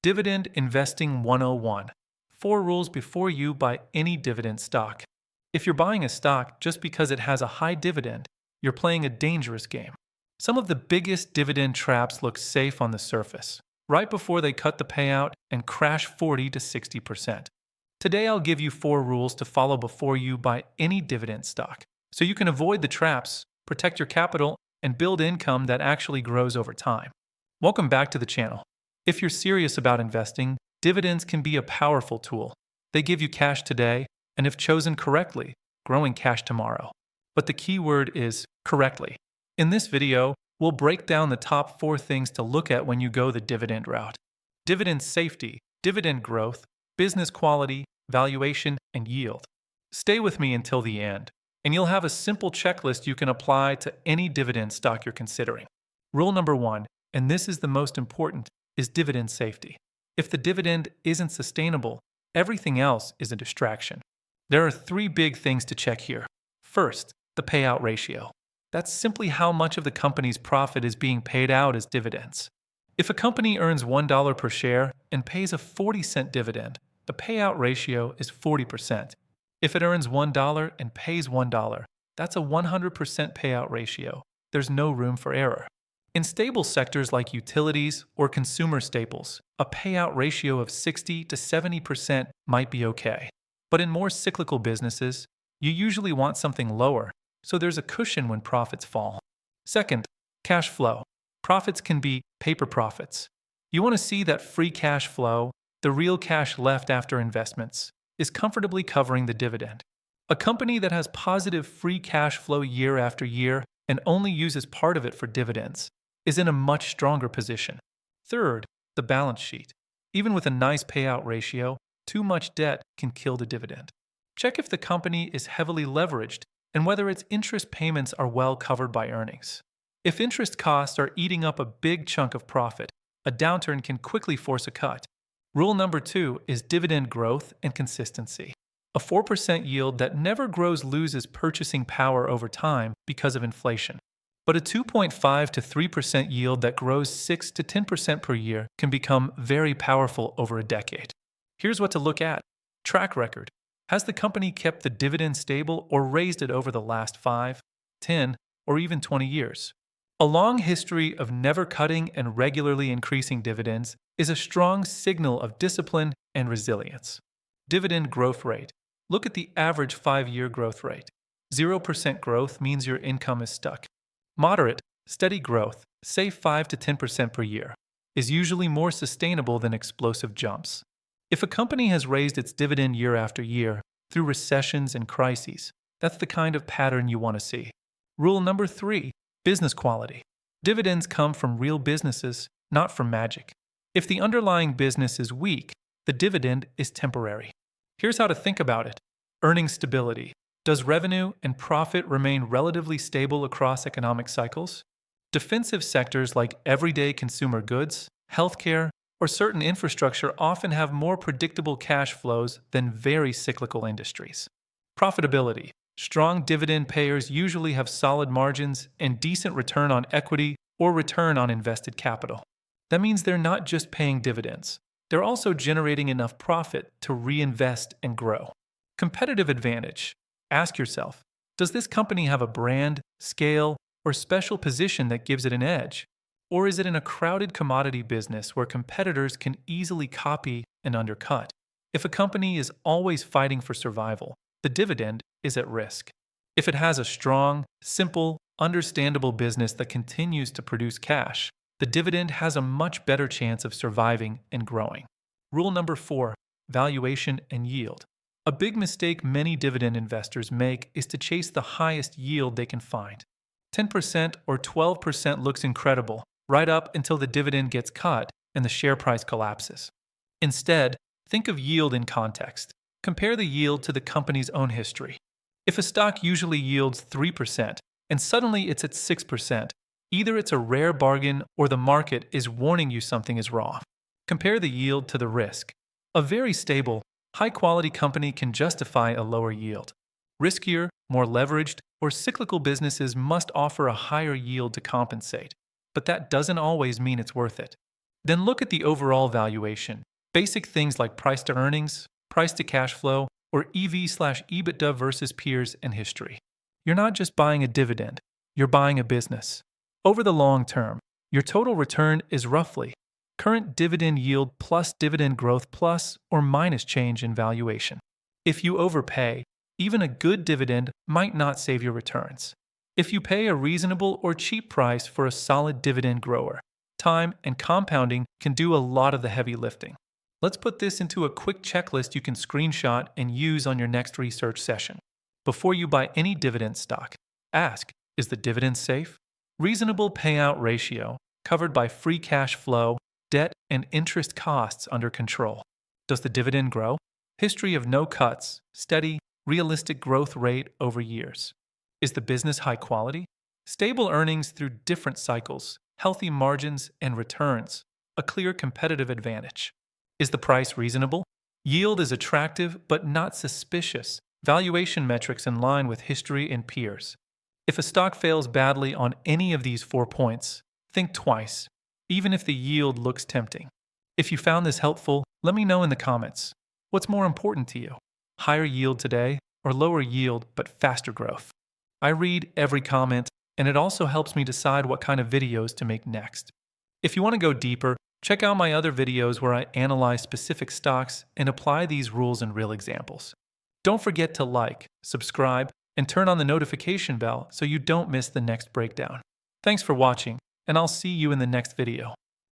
Dividend Investing 101. 4 rules before you buy any dividend stock. If you're buying a stock just because it has a high dividend, you're playing a dangerous game. Some of the biggest dividend traps look safe on the surface, right before they cut the payout and crash 40 to 60%. Today I'll give you 4 rules to follow before you buy any dividend stock, so you can avoid the traps, protect your capital, and build income that actually grows over time. Welcome back to the channel. If you're serious about investing, dividends can be a powerful tool. They give you cash today, and if chosen correctly, growing cash tomorrow. But the key word is correctly. In this video, we'll break down the top 4 things to look at when you go the dividend route. Dividend safety, dividend growth, business quality, valuation, and yield. Stay with me until the end, and you'll have a simple checklist you can apply to any dividend stock you're considering. Rule number 1, and this is the most important, is dividend safety. If the dividend isn't sustainable, everything else is a distraction. There are 3 big things to check here. First, the payout ratio. That's simply how much of the company's profit is being paid out as dividends. If a company earns $1 per share and pays a 40-cent dividend, the payout ratio is 40%. If it earns $1 and pays $1, that's a 100% payout ratio. There's no room for error. In stable sectors like utilities or consumer staples, a payout ratio of 60 to 70% might be okay. But in more cyclical businesses, you usually want something lower, so there's a cushion when profits fall. Second, cash flow. Profits can be paper profits. You want to see that free cash flow, the real cash left after investments, is comfortably covering the dividend. A company that has positive free cash flow year after year and only uses part of it for dividends is in a much stronger position. Third, the balance sheet. Even with a nice payout ratio, too much debt can kill the dividend. Check if the company is heavily leveraged and whether its interest payments are well covered by earnings. If interest costs are eating up a big chunk of profit, a downturn can quickly force a cut. Rule number 2 is dividend growth and consistency. A 4% yield that never grows loses purchasing power over time because of inflation. But a 2.5 to 3% yield that grows 6 to 10% per year can become very powerful over a decade. Here's what to look at. Track record. Has the company kept the dividend stable or raised it over the last 5, 10, or even 20 years? A long history of never cutting and regularly increasing dividends is a strong signal of discipline and resilience. Dividend growth rate. Look at the average 5-year growth rate. 0% growth means your income is stuck. Moderate, steady growth, say 5 to 10% per year, is usually more sustainable than explosive jumps. If a company has raised its dividend year after year through recessions and crises, that's the kind of pattern you want to see. Rule number 3, business quality. Dividends come from real businesses, not from magic. If the underlying business is weak, the dividend is temporary. Here's how to think about it. Earnings stability. Does revenue and profit remain relatively stable across economic cycles? Defensive sectors like everyday consumer goods, healthcare, or certain infrastructure often have more predictable cash flows than very cyclical industries. Profitability. Strong dividend payers usually have solid margins and decent return on equity or return on invested capital. That means they're not just paying dividends. They're also generating enough profit to reinvest and grow. Competitive advantage. Ask yourself, does this company have a brand, scale, or special position that gives it an edge? Or is it in a crowded commodity business where competitors can easily copy and undercut? If a company is always fighting for survival, the dividend is at risk. If it has a strong, simple, understandable business that continues to produce cash, the dividend has a much better chance of surviving and growing. Rule number 4, valuation and yield. A big mistake many dividend investors make is to chase the highest yield they can find. 10% or 12% looks incredible, right up until the dividend gets cut and the share price collapses. Instead, think of yield in context. Compare the yield to the company's own history. If a stock usually yields 3% and suddenly it's at 6%, either it's a rare bargain or the market is warning you something is wrong. Compare the yield to the risk. A very stable, high-quality company can justify a lower yield. Riskier, more leveraged, or cyclical businesses must offer a higher yield to compensate, but that doesn't always mean it's worth it. Then look at the overall valuation. Basic things like price to earnings, price to cash flow, or EV/EBITDA versus peers and history. You're not just buying a dividend, you're buying a business. Over the long term, your total return is roughly current dividend yield plus dividend growth plus or minus change in valuation. If you overpay, even a good dividend might not save your returns. If you pay a reasonable or cheap price for a solid dividend grower, time and compounding can do a lot of the heavy lifting. Let's put this into a quick checklist you can screenshot and use on your next research session. Before you buy any dividend stock, ask, is the dividend safe? Reasonable payout ratio, covered by free cash flow, debt, and interest costs under control. Does the dividend grow? History of no cuts, steady, realistic growth rate over years. Is the business high quality? Stable earnings through different cycles, healthy margins and returns, a clear competitive advantage. Is the price reasonable? Yield is attractive but not suspicious. Valuation metrics in line with history and peers. If a stock fails badly on any of these 4 points, think twice, even if the yield looks tempting. If you found this helpful, let me know in the comments. What's more important to you? Higher yield today or lower yield but faster growth? I read every comment, and it also helps me decide what kind of videos to make next. If you want to go deeper, check out my other videos where I analyze specific stocks and apply these rules in real examples. Don't forget to like, subscribe, and turn on the notification bell so you don't miss the next breakdown. Thanks for watching, and I'll see you in the next video.